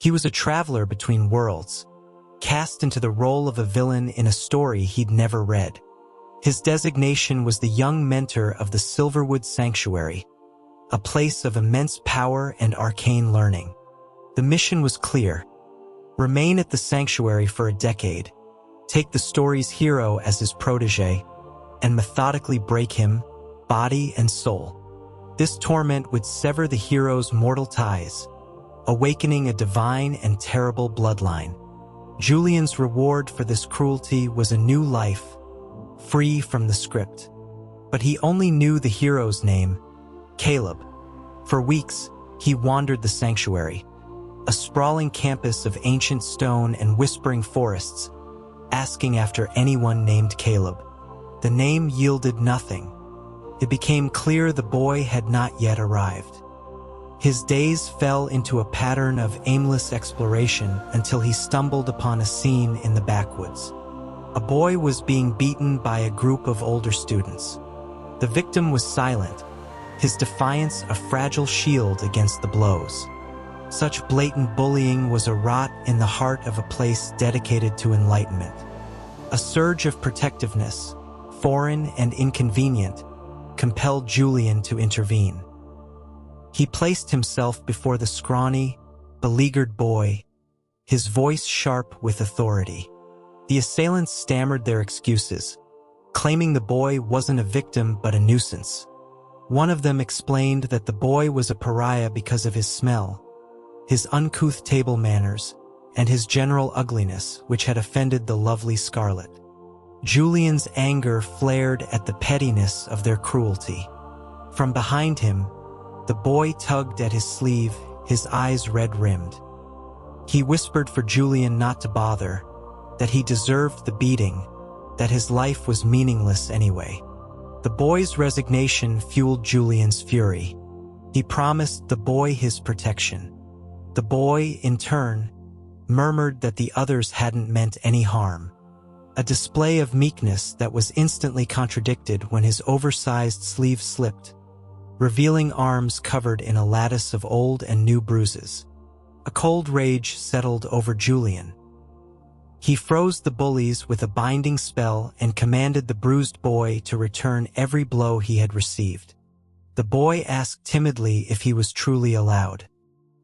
He was a traveler between worlds, cast into the role of a villain in a story he'd never read. His designation was the young mentor of the Silverwood Sanctuary, a place of immense power and arcane learning. The mission was clear: remain at the sanctuary for a decade, take the story's hero as his protege, and methodically break him, body and soul. This torment would sever the hero's mortal ties, awakening a divine and terrible bloodline. Julian's reward for this cruelty was a new life, free from the script. But he only knew the hero's name, Caleb. For weeks, he wandered the sanctuary, a sprawling campus of ancient stone and whispering forests, asking after anyone named Caleb. The name yielded nothing. It became clear the boy had not yet arrived. His days fell into a pattern of aimless exploration until he stumbled upon a scene in the backwoods. A boy was being beaten by a group of older students. The victim was silent, his defiance a fragile shield against the blows. Such blatant bullying was a rot in the heart of a place dedicated to enlightenment. A surge of protectiveness, foreign and inconvenient, compelled Julian to intervene. He placed himself before the scrawny, beleaguered boy, his voice sharp with authority. The assailants stammered their excuses, claiming the boy wasn't a victim but a nuisance. One of them explained that the boy was a pariah because of his smell, his uncouth table manners, and his general ugliness, which had offended the lovely Scarlet. Julian's anger flared at the pettiness of their cruelty. From behind him, the boy tugged at his sleeve, his eyes red-rimmed. He whispered for Julian not to bother, that he deserved the beating, that his life was meaningless anyway. The boy's resignation fueled Julian's fury. He promised the boy his protection. The boy, in turn, murmured that the others hadn't meant any harm. A display of meekness that was instantly contradicted when his oversized sleeve slipped, revealing arms covered in a lattice of old and new bruises. A cold rage settled over Julian. He froze the bullies with a binding spell and commanded the bruised boy to return every blow he had received. The boy asked timidly if he was truly allowed.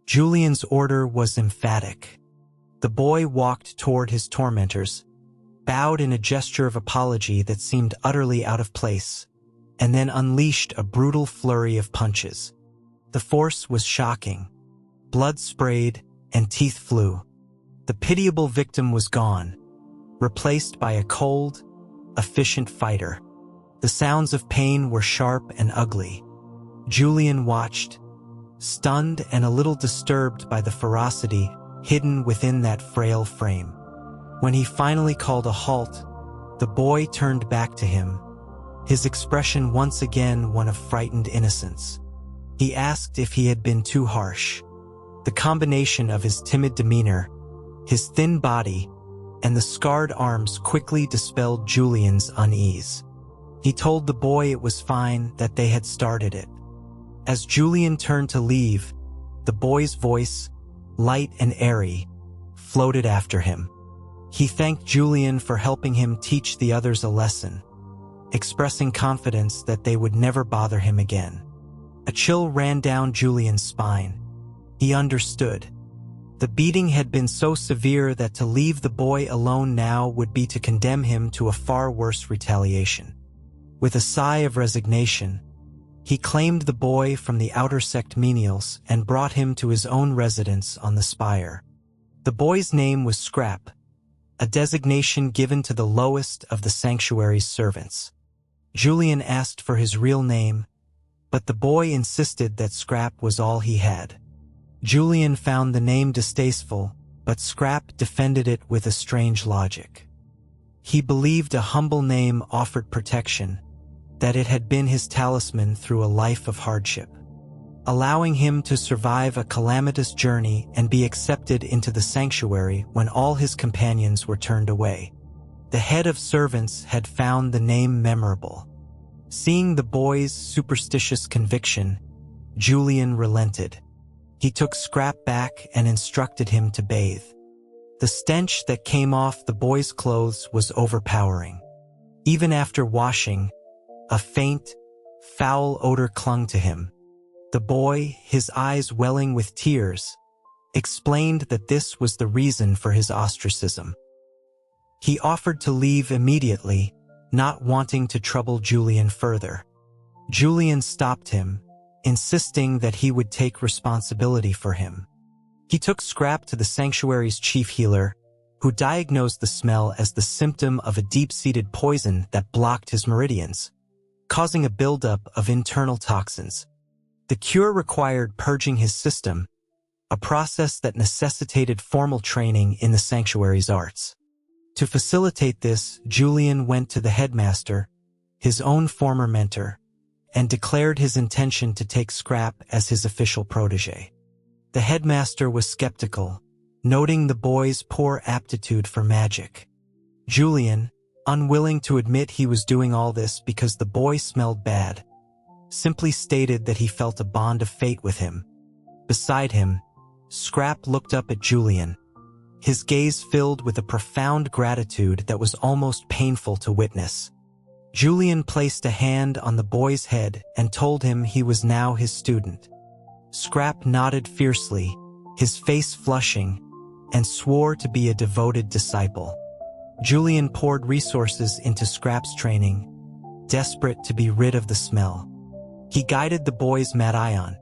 Julian's order was emphatic. The boy walked toward his tormentors, bowed in a gesture of apology that seemed utterly out of place, and then unleashed a brutal flurry of punches. The force was shocking. Blood sprayed and teeth flew. The pitiable victim was gone, replaced by a cold, efficient fighter. The sounds of pain were sharp and ugly. Julian watched, stunned and a little disturbed by the ferocity hidden within that frail frame. When he finally called a halt, the boy turned back to him, his expression once again one of frightened innocence. He asked if he had been too harsh. The combination of his timid demeanor, his thin body, and the scarred arms quickly dispelled Julian's unease. He told the boy it was fine, that they had started it. As Julian turned to leave, the boy's voice, light and airy, floated after him. He thanked Julian for helping him teach the others a lesson, expressing confidence that they would never bother him again. A chill ran down Julian's spine. He understood. The beating had been so severe that to leave the boy alone now would be to condemn him to a far worse retaliation. With a sigh of resignation, he claimed the boy from the outer sect menials and brought him to his own residence on the spire. The boy's name was Scrap, a designation given to the lowest of the sanctuary's servants. Julian asked for his real name, but the boy insisted that Scrap was all he had. Julian found the name distasteful, but Scrap defended it with a strange logic. He believed a humble name offered protection, that it had been his talisman through a life of hardship, allowing him to survive a calamitous journey and be accepted into the sanctuary when all his companions were turned away. The head of servants had found the name memorable. Seeing the boy's superstitious conviction, Julian relented. He took Scrap back and instructed him to bathe. The stench that came off the boy's clothes was overpowering. Even after washing, a faint, foul odor clung to him. The boy, his eyes welling with tears, explained that this was the reason for his ostracism. He offered to leave immediately, not wanting to trouble Julian further. Julian stopped him, insisting that he would take responsibility for him. He took Scrap to the sanctuary's chief healer, who diagnosed the smell as the symptom of a deep-seated poison that blocked his meridians, causing a buildup of internal toxins. The cure required purging his system, a process that necessitated formal training in the sanctuary's arts. To facilitate this, Julian went to the headmaster, his own former mentor, and declared his intention to take Scrap as his official protege. The headmaster was skeptical, noting the boy's poor aptitude for magic. Julian, unwilling to admit he was doing all this because the boy smelled bad, simply stated that he felt a bond of fate with him. Beside him, Scrap looked up at Julian, his gaze filled with a profound gratitude that was almost painful to witness. Julian placed a hand on the boy's head and told him he was now his student. Scrap nodded fiercely, his face flushing, and swore to be a devoted disciple. Julian poured resources into Scrap's training, desperate to be rid of the smell. He guided the boy's Mad-Ion,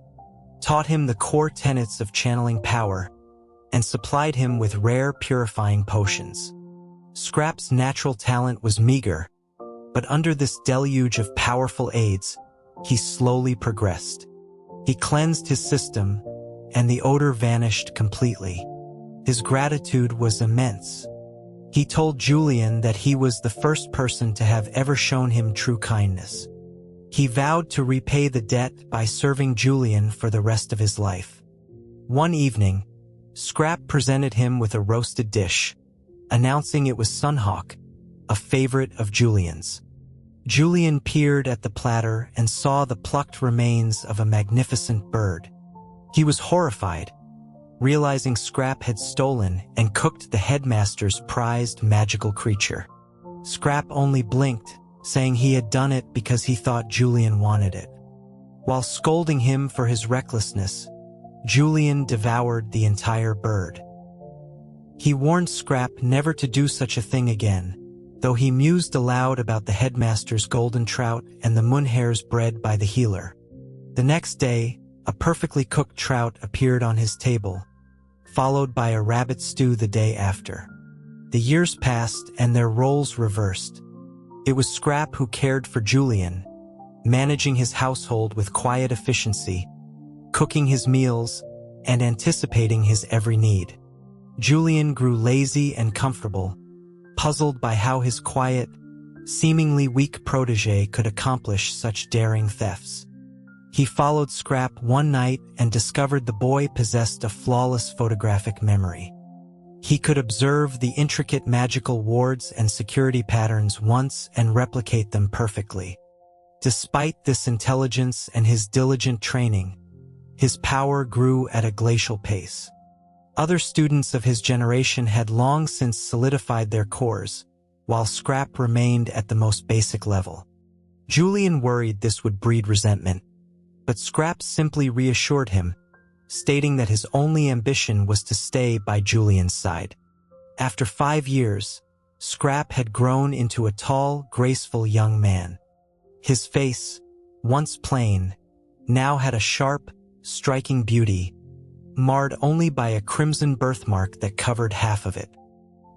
taught him the core tenets of channeling power, and supplied him with rare purifying potions. Scrap's natural talent was meager, but under this deluge of powerful aids, he slowly progressed. He cleansed his system, and the odor vanished completely. His gratitude was immense. He told Julian that he was the first person to have ever shown him true kindness. He vowed to repay the debt by serving Julian for the rest of his life. One evening, Scrap presented him with a roasted dish, announcing it was Sunhawk, a favorite of Julian's. Julian peered at the platter and saw the plucked remains of a magnificent bird. He was horrified, realizing Scrap had stolen and cooked the headmaster's prized magical creature. Scrap only blinked, saying he had done it because he thought Julian wanted it. While scolding him for his recklessness, Julian devoured the entire bird. He warned Scrap never to do such a thing again, though he mused aloud about the headmaster's golden trout and the moonhares bred by the healer. The next day, a perfectly cooked trout appeared on his table, followed by a rabbit stew the day after. The years passed and their roles reversed. It was Scrap who cared for Julian, managing his household with quiet efficiency, cooking his meals, and anticipating his every need. Julian grew lazy and comfortable, puzzled by how his quiet, seemingly weak protege could accomplish such daring thefts. He followed Scrap one night and discovered the boy possessed a flawless photographic memory. He could observe the intricate magical wards and security patterns once and replicate them perfectly. Despite this intelligence and his diligent training, his power grew at a glacial pace. Other students of his generation had long since solidified their cores, while Scrap remained at the most basic level. Julian worried this would breed resentment, but Scrap simply reassured him, stating that his only ambition was to stay by Julian's side. After 5 years, Scrap had grown into a tall, graceful young man. His face, once plain, now had a sharp, striking beauty, marred only by a crimson birthmark that covered half of it.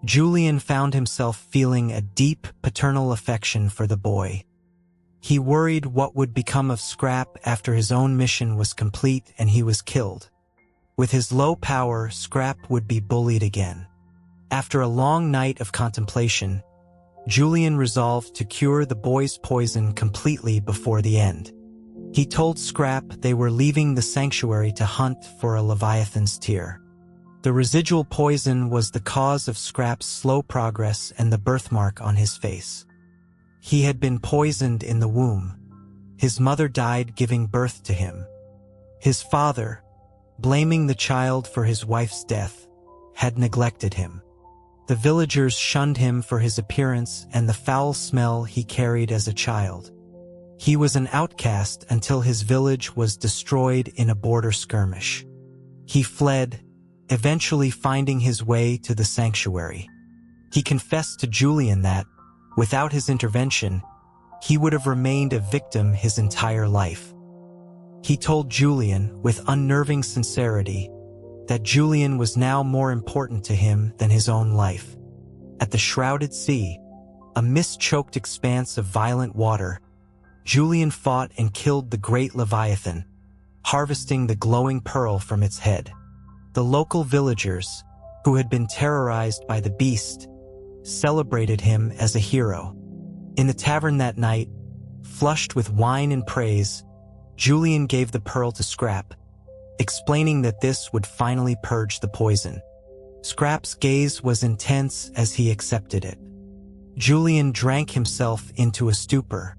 Julian found himself feeling a deep paternal affection for the boy. He worried what would become of Scrap after his own mission was complete and he was killed. With his low power, Scrap would be bullied again. After a long night of contemplation, Julian resolved to cure the boy's poison completely before the end. He told Scrap they were leaving the sanctuary to hunt for a Leviathan's tear. The residual poison was the cause of Scrap's slow progress and the birthmark on his face. He had been poisoned in the womb. His mother died giving birth to him. His father, blaming the child for his wife's death, had neglected him. The villagers shunned him for his appearance and the foul smell he carried as a child. He was an outcast until his village was destroyed in a border skirmish. He fled, eventually finding his way to the sanctuary. He confessed to Julian that, without his intervention, he would have remained a victim his entire life. He told Julian, with unnerving sincerity, that Julian was now more important to him than his own life. At the shrouded sea, a mist-choked expanse of violent water, Julian fought and killed the great Leviathan, harvesting the glowing pearl from its head. The local villagers, who had been terrorized by the beast, celebrated him as a hero. In the tavern that night, flushed with wine and praise, Julian gave the pearl to Scrap, explaining that this would finally purge the poison. Scrap's gaze was intense as he accepted it. Julian drank himself into a stupor.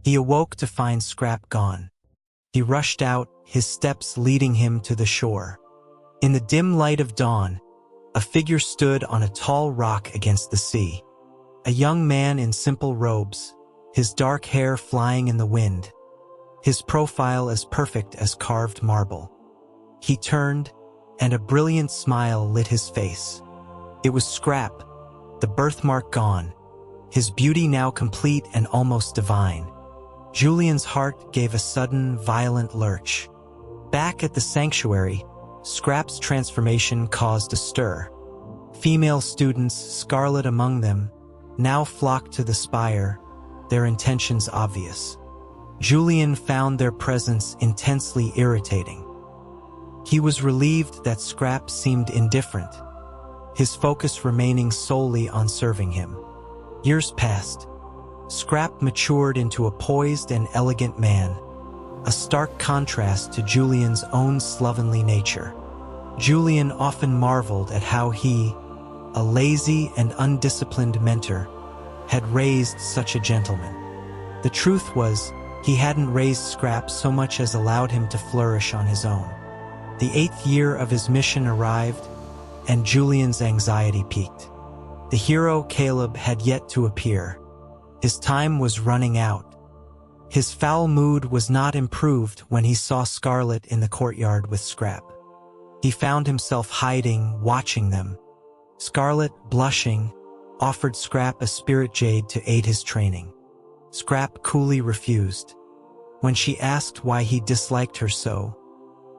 He awoke to find Scrap gone. He rushed out, his steps leading him to the shore. In the dim light of dawn, a figure stood on a tall rock against the sea. A young man in simple robes, his dark hair flying in the wind, his profile as perfect as carved marble. He turned, and a brilliant smile lit his face. It was Scrap, the birthmark gone, his beauty now complete and almost divine. Julian's heart gave a sudden, violent lurch. Back at the sanctuary, Scrap's transformation caused a stir. Female students, Scarlet among them, now flocked to the spire, their intentions obvious. Julian found their presence intensely irritating. He was relieved that Scrap seemed indifferent, his focus remaining solely on serving him. Years passed. Scrap matured into a poised and elegant man, a stark contrast to Julian's own slovenly nature. Julian often marveled at how he, a lazy and undisciplined mentor, had raised such a gentleman. The truth was, he hadn't raised Scrap so much as allowed him to flourish on his own. The 8th year of his mission arrived, and Julian's anxiety peaked. The hero Caleb had yet to appear. His time was running out. His foul mood was not improved when he saw Scarlet in the courtyard with Scrap. He found himself hiding, watching them. Scarlet, blushing, offered Scrap a spirit jade to aid his training. Scrap coolly refused. When she asked why he disliked her so,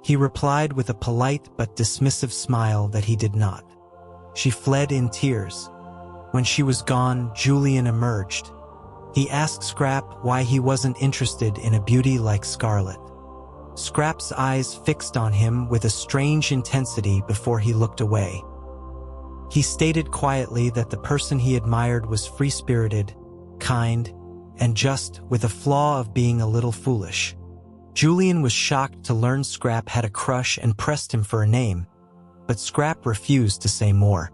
he replied with a polite but dismissive smile that he did not. She fled in tears. When she was gone, Julian emerged. He asked Scrap why he wasn't interested in a beauty like Scarlet. Scrap's eyes fixed on him with a strange intensity before he looked away. He stated quietly that the person he admired was free-spirited, kind, and just, with a flaw of being a little foolish. Julian was shocked to learn Scrap had a crush and pressed him for a name, but Scrap refused to say more.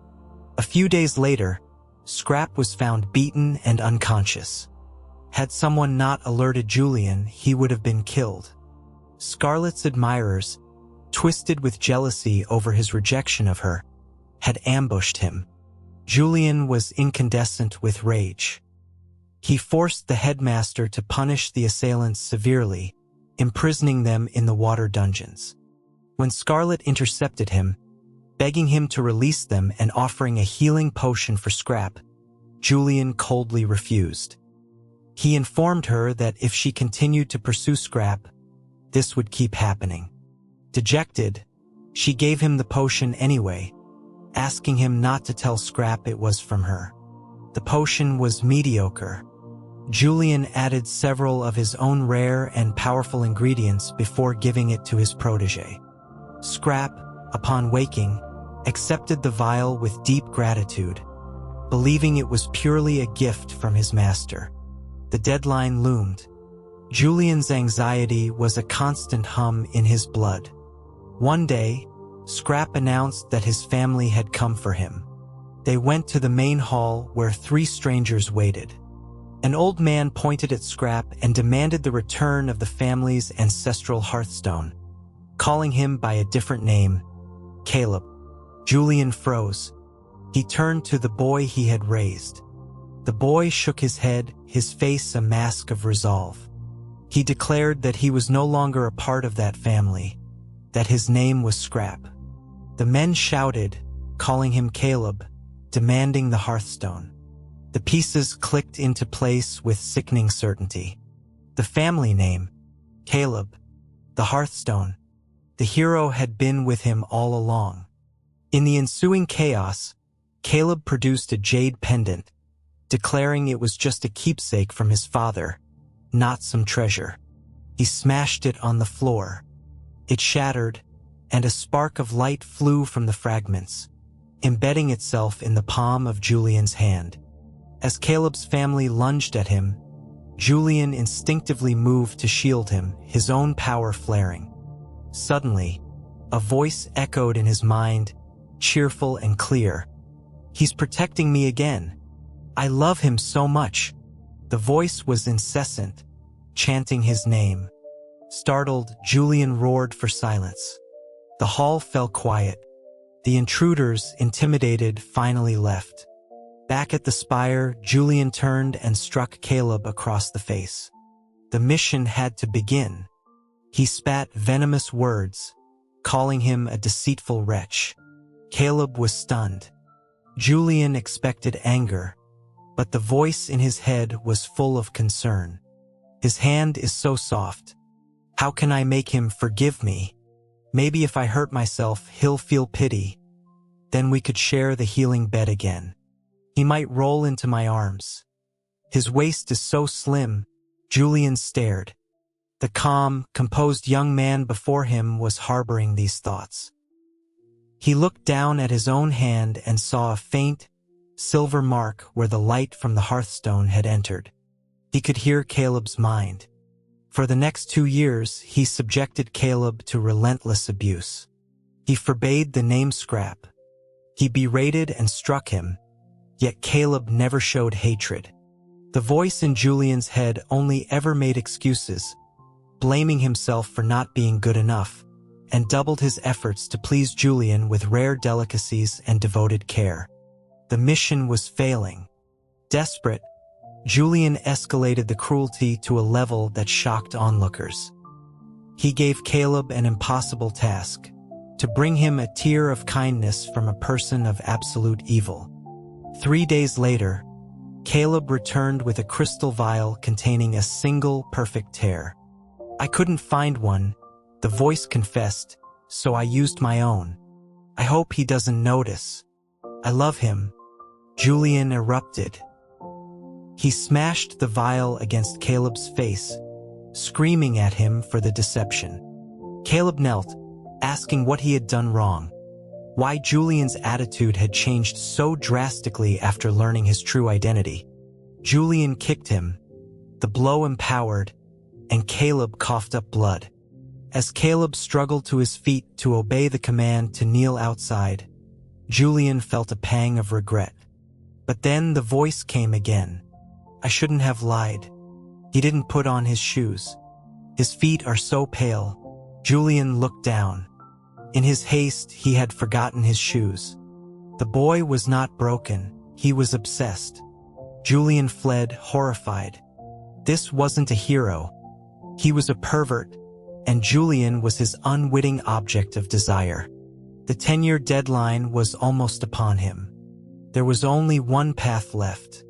A few days later, Scrap was found beaten and unconscious. Had someone not alerted Julian, he would have been killed. Scarlet's admirers, twisted with jealousy over his rejection of her, had ambushed him. Julian was incandescent with rage. He forced the headmaster to punish the assailants severely, imprisoning them in the water dungeons. When Scarlet intercepted him, begging him to release them and offering a healing potion for Scrap, Julian coldly refused. He informed her that if she continued to pursue Scrap, this would keep happening. Dejected, she gave him the potion anyway, asking him not to tell Scrap it was from her. The potion was mediocre. Julian added several of his own rare and powerful ingredients before giving it to his protege. Scrap, upon waking, accepted the vial with deep gratitude, believing it was purely a gift from his master. The deadline loomed. Julian's anxiety was a constant hum in his blood. One day, Scrap announced that his family had come for him. They went to the main hall where 3 strangers waited. An old man pointed at Scrap and demanded the return of the family's ancestral hearthstone. calling him by a different name, Caleb. Julian froze. He turned to the boy he had raised. The boy shook his head, his face a mask of resolve. He declared that he was no longer a part of that family, that his name was scrap. The men shouted, calling him Caleb, demanding the hearthstone. The pieces clicked into place with sickening certainty. The family name, Caleb, the hearthstone. The hero had been with him all along. In the ensuing chaos, Caleb produced a jade pendant, declaring it was just a keepsake from his father, not some treasure. He smashed it on the floor. It shattered, and a spark of light flew from the fragments, embedding itself in the palm of Julian's hand. As Caleb's family lunged at him, Julian instinctively moved to shield him, his own power flaring. Suddenly, a voice echoed in his mind, cheerful and clear. "He's protecting me again. I love him so much." The voice was incessant, chanting his name. Startled, Julian roared for silence. The hall fell quiet. The intruders, intimidated, finally left. Back at the spire, Julian turned and struck Caleb across the face. The mission had to begin. He spat venomous words, calling him a deceitful wretch. Caleb was stunned. Julian expected anger, but the voice in his head was full of concern. "His hand is so soft. How can I make him forgive me? Maybe if I hurt myself, he'll feel pity. Then we could share the healing bed again. He might roll into my arms. His waist is so slim." Julian stared. The calm, composed young man before him was harboring these thoughts. He looked down at his own hand and saw a faint, silver mark where the light from the hearthstone had entered. He could hear Caleb's mind. For the next 2 years, he subjected Caleb to relentless abuse. He forbade the name scrap. He berated and struck him, yet Caleb never showed hatred. The voice in Julian's head only ever made excuses, blaming himself for not being good enough, and doubled his efforts to please Julian with rare delicacies and devoted care. The mission was failing. Desperate, Julian escalated the cruelty to a level that shocked onlookers. He gave Caleb an impossible task: to bring him a tear of kindness from a person of absolute evil. 3 days later, Caleb returned with a crystal vial containing a single perfect tear. "I couldn't find one," the voice confessed, "so I used my own. I hope he doesn't notice. I love him." Julian erupted. He smashed the vial against Caleb's face, screaming at him for the deception. Caleb knelt, asking what he had done wrong, why Julian's attitude had changed so drastically after learning his true identity. Julian kicked him. The blow empowered, and Caleb coughed up blood. As Caleb struggled to his feet to obey the command to kneel outside, Julian felt a pang of regret. But then the voice came again. "I shouldn't have lied. He didn't put on his shoes. His feet are so pale." Julian looked down. In his haste, he had forgotten his shoes. The boy was not broken, he was obsessed. Julian fled, horrified. This wasn't a hero. He was a pervert, and Julian was his unwitting object of desire. The 10-year deadline was almost upon him. There was only one path left.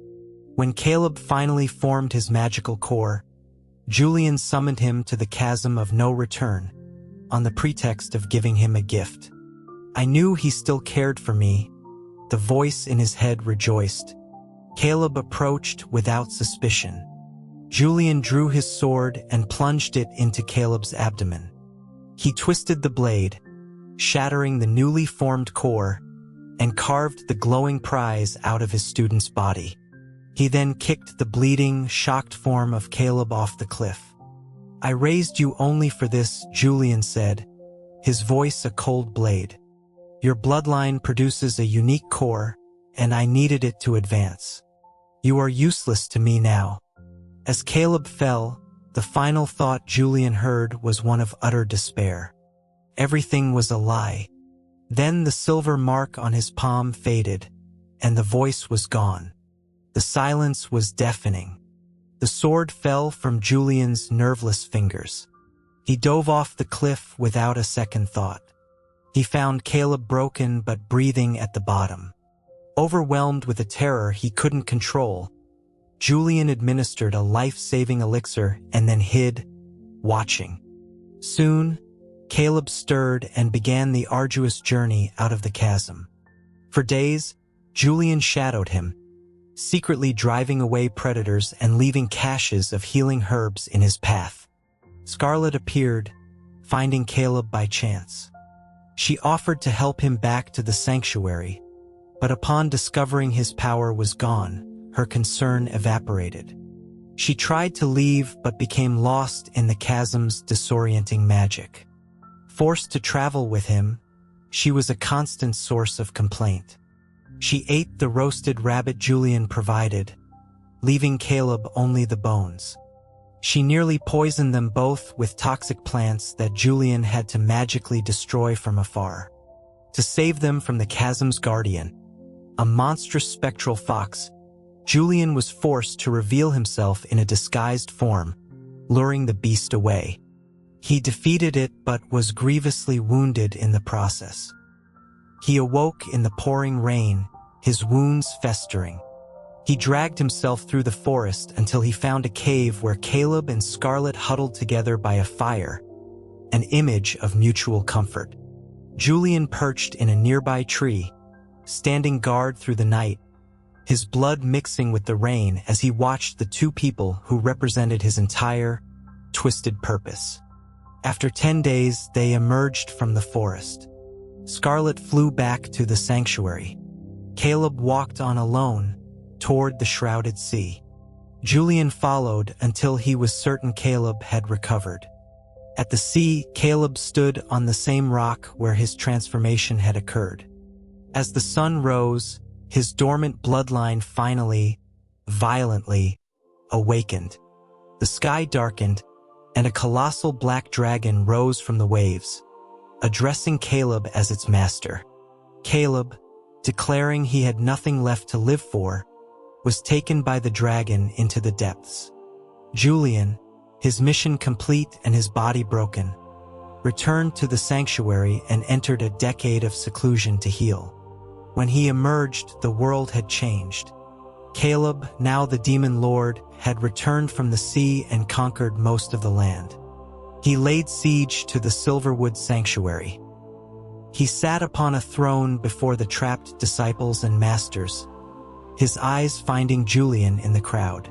When Caleb finally formed his magical core, Julian summoned him to the chasm of no return, on the pretext of giving him a gift. "I knew he still cared for me," the voice in his head rejoiced. Caleb approached without suspicion. Julian drew his sword and plunged it into Caleb's abdomen. He twisted the blade, shattering the newly formed core, and carved the glowing prize out of his student's body. He then kicked the bleeding, shocked form of Caleb off the cliff. "I raised you only for this," Julian said, his voice a cold blade. "Your bloodline produces a unique core, and I needed it to advance. You are useless to me now." As Caleb fell, the final thought Julian heard was one of utter despair. Everything was a lie. Then the silver mark on his palm faded, and the voice was gone. The silence was deafening. The sword fell from Julian's nerveless fingers. He dove off the cliff without a second thought. He found Caleb broken but breathing at the bottom. Overwhelmed with a terror he couldn't control, Julian administered a life-saving elixir and then hid, watching. Soon, Caleb stirred and began the arduous journey out of the chasm. For days, Julian shadowed him, secretly driving away predators and leaving caches of healing herbs in his path. Scarlet appeared, finding Caleb by chance. She offered to help him back to the sanctuary, but upon discovering his power was gone, her concern evaporated. She tried to leave but became lost in the chasm's disorienting magic. Forced to travel with him, she was a constant source of complaint. She ate the roasted rabbit Julian provided, leaving Caleb only the bones. She nearly poisoned them both with toxic plants that Julian had to magically destroy from afar. To save them from the chasm's guardian, a monstrous spectral fox, Julian was forced to reveal himself in a disguised form, luring the beast away. He defeated it but was grievously wounded in the process. He awoke in the pouring rain, his wounds festering. He dragged himself through the forest until he found a cave where Caleb and Scarlet huddled together by a fire, an image of mutual comfort. Julian perched in a nearby tree, standing guard through the night, his blood mixing with the rain as he watched the two people who represented his entire, twisted purpose. After 10 days, they emerged from the forest. Scarlet flew back to the sanctuary. Caleb walked on alone, toward the shrouded sea. Julian followed until he was certain Caleb had recovered. At the sea, Caleb stood on the same rock where his transformation had occurred. As the sun rose, his dormant bloodline finally, violently, awakened. The sky darkened, and a colossal black dragon rose from the waves, addressing Caleb as its master. Caleb, declaring he had nothing left to live for, was taken by the dragon into the depths. Julian, his mission complete and his body broken, returned to the sanctuary and entered a decade of seclusion to heal. When he emerged, the world had changed. Caleb, now the demon lord, had returned from the sea and conquered most of the land. He laid siege to the Silverwood sanctuary. He sat upon a throne before the trapped disciples and masters, his eyes finding Julian in the crowd.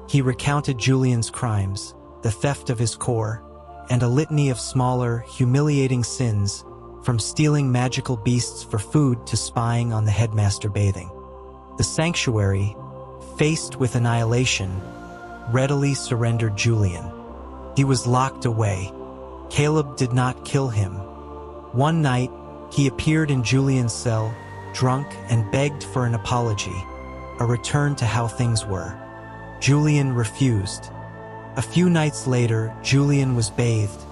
He recounted Julian's crimes, the theft of his core, and a litany of smaller, humiliating sins, from stealing magical beasts for food to spying on the headmaster bathing. The sanctuary, faced with annihilation, readily surrendered Julian. He was locked away. Caleb did not kill him. One night, he appeared in Julian's cell, drunk, and begged for an apology, a return to how things were. Julian refused. A few nights later, Julian was bathed,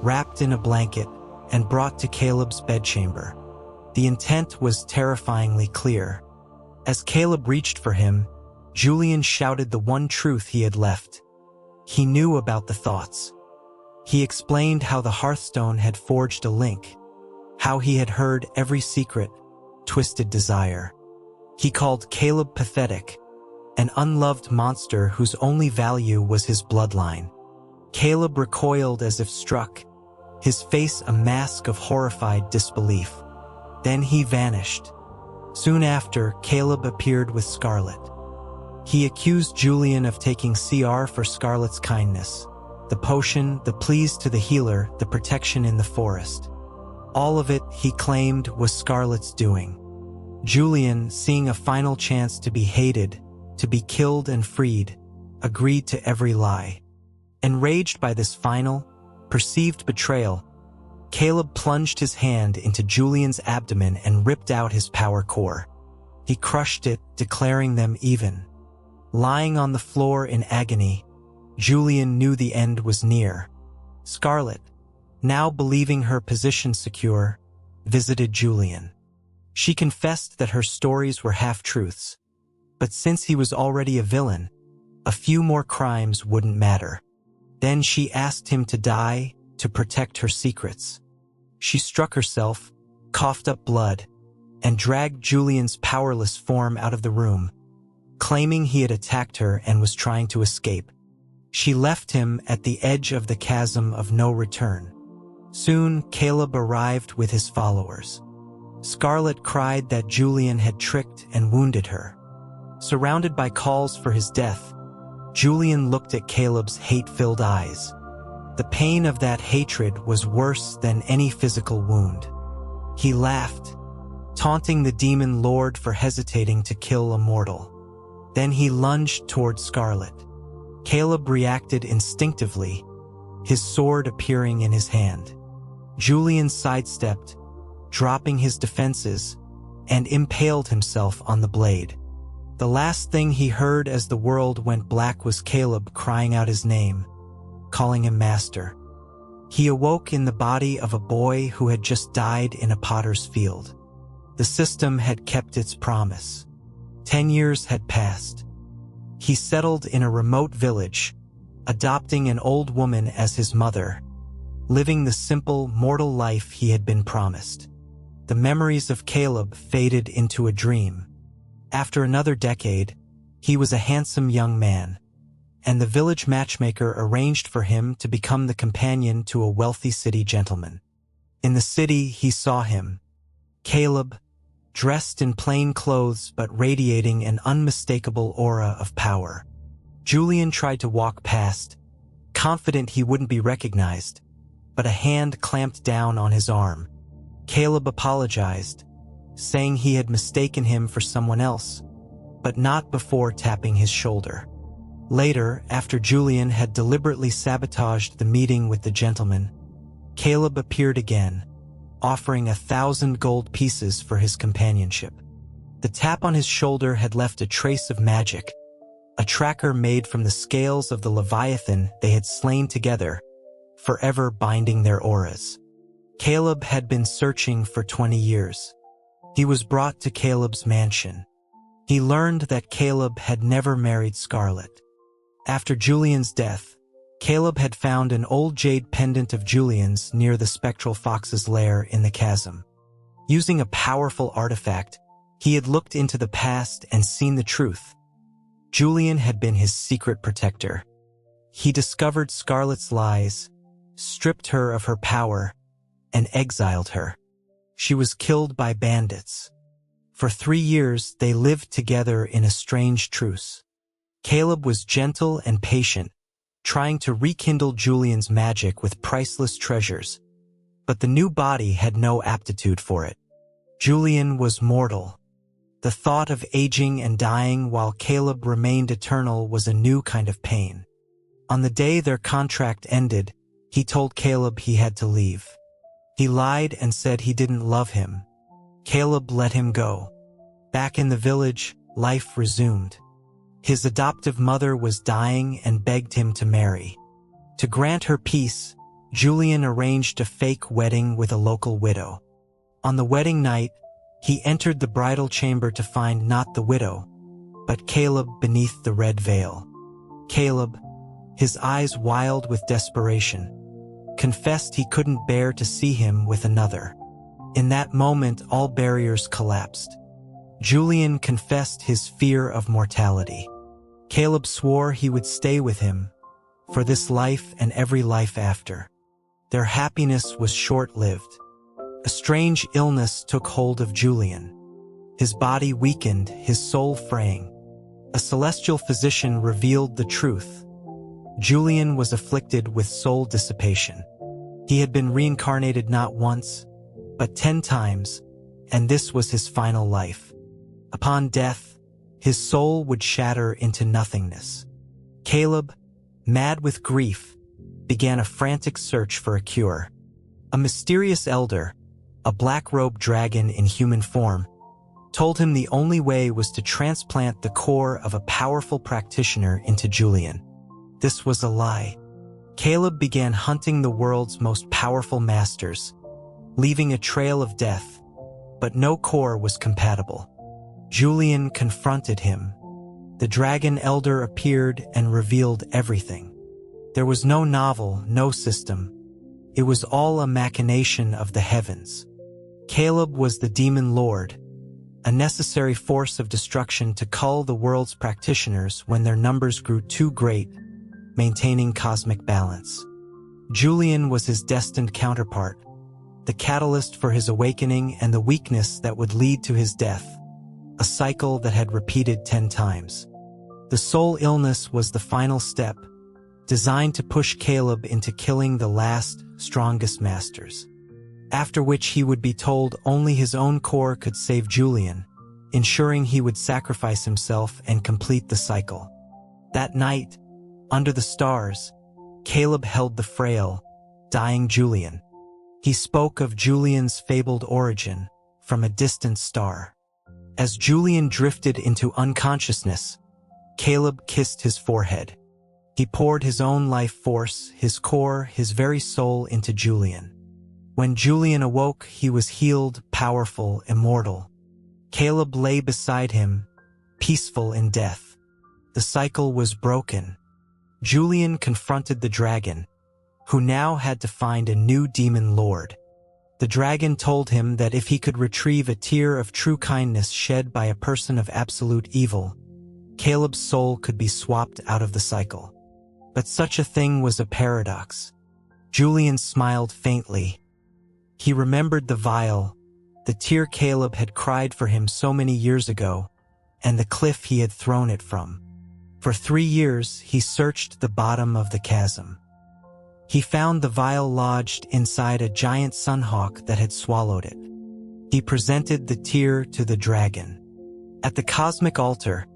wrapped in a blanket, and brought to Caleb's bedchamber. The intent was terrifyingly clear. As Caleb reached for him, Julian shouted the one truth he had left. He knew about the thoughts. He explained how the Hearthstone had forged a link, how he had heard every secret, twisted desire. He called Caleb pathetic, an unloved monster whose only value was his bloodline. Caleb recoiled as if struck, his face a mask of horrified disbelief. Then he vanished. Soon after, Caleb appeared with Scarlet. He accused Julian of taking CR for Scarlet's kindness, the potion, the pleas to the healer, the protection in the forest. All of it, he claimed, was Scarlet's doing. Julian, seeing a final chance to be hated, to be killed and freed, agreed to every lie. Enraged by this final, perceived betrayal, Caleb plunged his hand into Julian's abdomen and ripped out his power core. He crushed it, declaring them even. Lying on the floor in agony, Julian knew the end was near. Scarlet, now believing her position secure, visited Julian. She confessed that her stories were half-truths, but since he was already a villain, a few more crimes wouldn't matter. Then she asked him to die to protect her secrets. She struck herself, coughed up blood, and dragged Julian's powerless form out of the room, claiming he had attacked her and was trying to escape. She left him at the edge of the chasm of no return. Soon, Caleb arrived with his followers. Scarlet cried that Julian had tricked and wounded her. Surrounded by calls for his death, Julian looked at Caleb's hate-filled eyes. The pain of that hatred was worse than any physical wound. He laughed, taunting the demon lord for hesitating to kill a mortal. Then he lunged toward Scarlet. Caleb reacted instinctively, his sword appearing in his hand. Julian sidestepped, dropping his defenses, and impaled himself on the blade. The last thing he heard as the world went black was Caleb crying out his name, calling him master. He awoke in the body of a boy who had just died in a potter's field. The system had kept its promise. 10 years had passed. He settled in a remote village, adopting an old woman as his mother, living the simple, mortal life he had been promised. The memories of Caleb faded into a dream. After another decade, he was a handsome young man, and the village matchmaker arranged for him to become the companion to a wealthy city gentleman. In the city, he saw him, Caleb, dressed in plain clothes but radiating an unmistakable aura of power. Julian tried to walk past, confident he wouldn't be recognized, but a hand clamped down on his arm. Caleb apologized, saying he had mistaken him for someone else, but not before tapping his shoulder. Later, after Julian had deliberately sabotaged the meeting with the gentleman, Caleb appeared again, offering 1,000 gold pieces for his companionship. The tap on his shoulder had left a trace of magic, a tracker made from the scales of the Leviathan they had slain together, forever binding their auras. Caleb had been searching for 20 years. He was brought to Caleb's mansion. He learned that Caleb had never married Scarlet. After Julian's death, Caleb had found an old jade pendant of Julian's near the spectral fox's lair in the chasm. Using a powerful artifact, he had looked into the past and seen the truth. Julian had been his secret protector. He discovered Scarlet's lies, stripped her of her power, and exiled her. She was killed by bandits. For 3 years, they lived together in a strange truce. Caleb was gentle and patient, trying to rekindle Julian's magic with priceless treasures, but the new body had no aptitude for it. Julian was mortal. The thought of aging and dying while Caleb remained eternal was a new kind of pain. On the day their contract ended, he told Caleb he had to leave. He lied and said he didn't love him. Caleb let him go. Back in the village, life resumed. His adoptive mother was dying and begged him to marry. To grant her peace, Julian arranged a fake wedding with a local widow. On the wedding night, he entered the bridal chamber to find not the widow, but Caleb beneath the red veil. Caleb, his eyes wild with desperation, confessed he couldn't bear to see him with another. In that moment, all barriers collapsed. Julian confessed his fear of mortality. Caleb swore he would stay with him for this life and every life after. Their happiness was short-lived. A strange illness took hold of Julian. His body weakened, his soul fraying. A celestial physician revealed the truth. Julian was afflicted with soul dissipation. He had been reincarnated not once, but 10 times, and this was his final life. Upon death, his soul would shatter into nothingness. Caleb, mad with grief, began a frantic search for a cure. A mysterious elder, a black-robed dragon in human form, told him the only way was to transplant the core of a powerful practitioner into Julian. This was a lie. Caleb began hunting the world's most powerful masters, leaving a trail of death, but no core was compatible. Julian confronted him. The dragon elder appeared and revealed everything. There was no novel, no system. It was all a machination of the heavens. Caleb was the demon lord, a necessary force of destruction to cull the world's practitioners when their numbers grew too great, maintaining cosmic balance. Julian was his destined counterpart, the catalyst for his awakening and the weakness that would lead to his death, a cycle that had repeated 10 times. The soul illness was the final step, designed to push Caleb into killing the last, strongest masters, after which he would be told only his own core could save Julian, ensuring he would sacrifice himself and complete the cycle. That night, under the stars, Caleb held the frail, dying Julian. He spoke of Julian's fabled origin from a distant star. As Julian drifted into unconsciousness, Caleb kissed his forehead. He poured his own life force, his core, his very soul into Julian. When Julian awoke, he was healed, powerful, immortal. Caleb lay beside him, peaceful in death. The cycle was broken. Julian confronted the dragon, who now had to find a new demon lord. The dragon told him that if he could retrieve a tear of true kindness shed by a person of absolute evil, Caleb's soul could be swapped out of the cycle. But such a thing was a paradox. Julian smiled faintly. He remembered the vial, the tear Caleb had cried for him so many years ago, and the cliff he had thrown it from. For 3 years, he searched the bottom of the chasm. He found the vial lodged inside a giant sunhawk that had swallowed it. He presented the tear to the dragon. At the cosmic altar,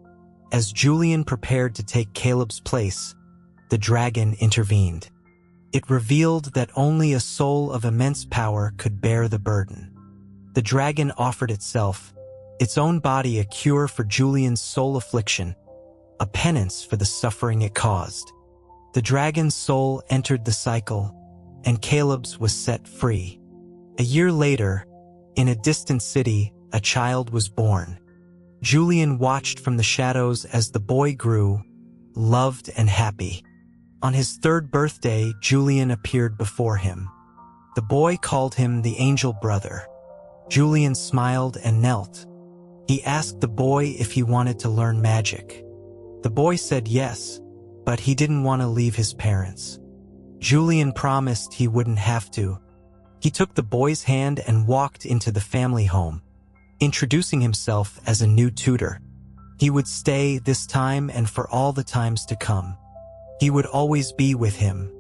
as Julian prepared to take Caleb's place, the dragon intervened. It revealed that only a soul of immense power could bear the burden. The dragon offered itself, its own body a cure for Julian's soul affliction, a penance for the suffering it caused. The dragon's soul entered the cycle, and Caleb's was set free. A year later, in a distant city, a child was born. Julian watched from the shadows as the boy grew, loved and happy. On his 3rd birthday, Julian appeared before him. The boy called him the angel brother. Julian smiled and knelt. He asked the boy if he wanted to learn magic. The boy said yes, but he didn't want to leave his parents. Julian promised he wouldn't have to. He took the boy's hand and walked into the family home, introducing himself as a new tutor. He would stay this time and for all the times to come. He would always be with him,